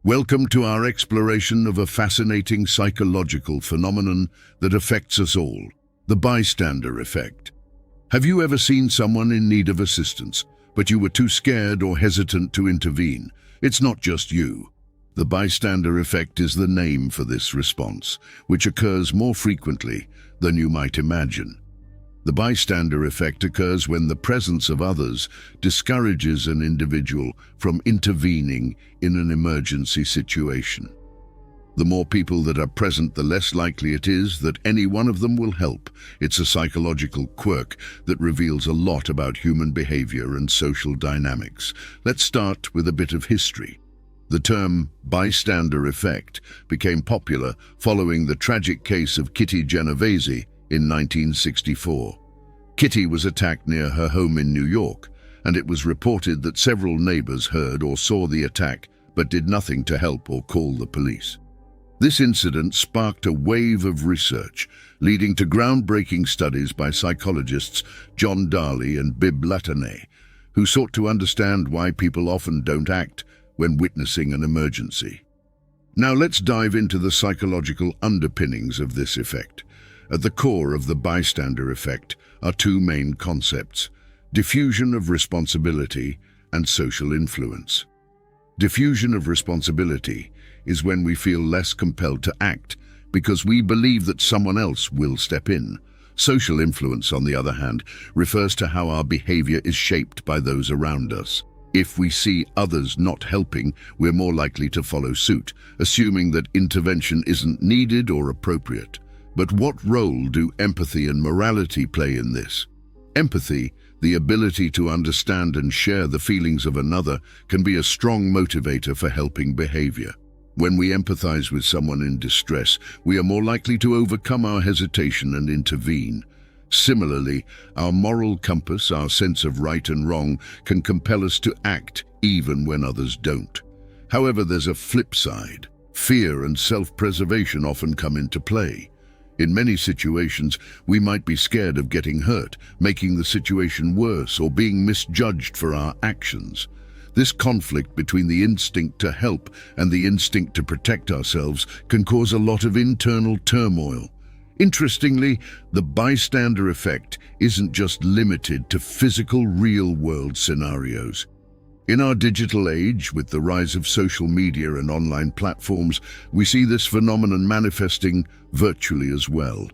Welcome to our exploration of a fascinating psychological phenomenon that affects us all, the bystander effect. Have you ever seen someone in need of assistance, but you were too scared or hesitant to intervene? It's not just you. The bystander effect is the name for this response, which occurs more frequently than you might imagine. The bystander effect occurs when the presence of others discourages an individual from intervening in an emergency situation. The more people that are present, the less likely it is that any one of them will help. It's a psychological quirk that reveals a lot about human behavior and social dynamics. Let's start with a bit of history. The term bystander effect became popular following the tragic case of Kitty Genovese in 1964. Kitty was attacked near her home in New York, and it was reported that several neighbors heard or saw the attack but did nothing to help or call the police. This incident sparked a wave of research, leading to groundbreaking studies by psychologists John Darley and Bib Latané, who sought to understand why people often don't act when witnessing an emergency. Now let's dive into the psychological underpinnings of this effect. At the core of the bystander effect are two main concepts: diffusion of responsibility and social influence. Diffusion of responsibility is when we feel less compelled to act because we believe that someone else will step in. Social influence, on the other hand, refers to how our behavior is shaped by those around us. If we see others not helping, we're more likely to follow suit, assuming that intervention isn't needed or appropriate. But what role do empathy and morality play in this? Empathy, the ability to understand and share the feelings of another, can be a strong motivator for helping behavior. When we empathize with someone in distress, we are more likely to overcome our hesitation and intervene. Similarly, our moral compass, our sense of right and wrong, can compel us to act even when others don't. However, there's a flip side. Fear and self-preservation often come into play. In many situations, we might be scared of getting hurt, making the situation worse, or being misjudged for our actions. This conflict between the instinct to help and the instinct to protect ourselves can cause a lot of internal turmoil. Interestingly, the bystander effect isn't just limited to physical, real-world scenarios. In our digital age, with the rise of social media and online platforms, we see this phenomenon manifesting virtually as well.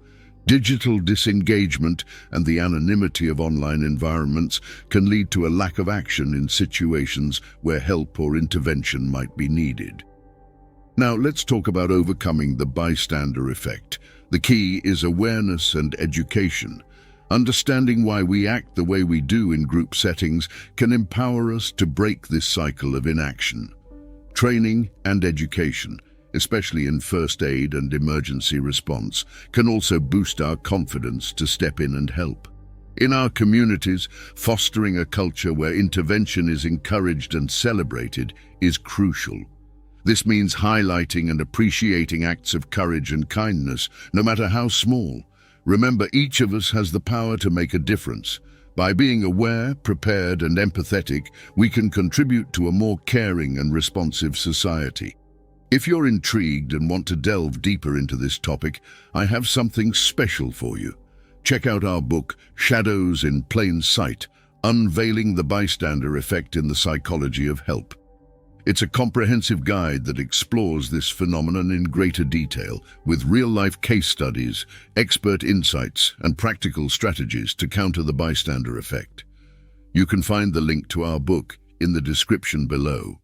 Digital disengagement and the anonymity of online environments can lead to a lack of action in situations where help or intervention might be needed. Now, let's talk about overcoming the bystander effect. The key is awareness and education. Understanding why we act the way we do in group settings can empower us to break this cycle of inaction. Training and education, especially in first aid and emergency response, can also boost our confidence to step in and help. In our communities, fostering a culture where intervention is encouraged and celebrated is crucial. This means highlighting and appreciating acts of courage and kindness, no matter how small. Remember, each of us has the power to make a difference. By being aware, prepared, and empathetic, we can contribute to a more caring and responsive society. If you're intrigued and want to delve deeper into this topic, I have something special for you. Check out our book, Shadows in Plain Sight: Unveiling the Bystander Effect in the Psychology of Help. It's a comprehensive guide that explores this phenomenon in greater detail, with real-life case studies, expert insights, and practical strategies to counter the bystander effect. You can find the link to our book in the description below.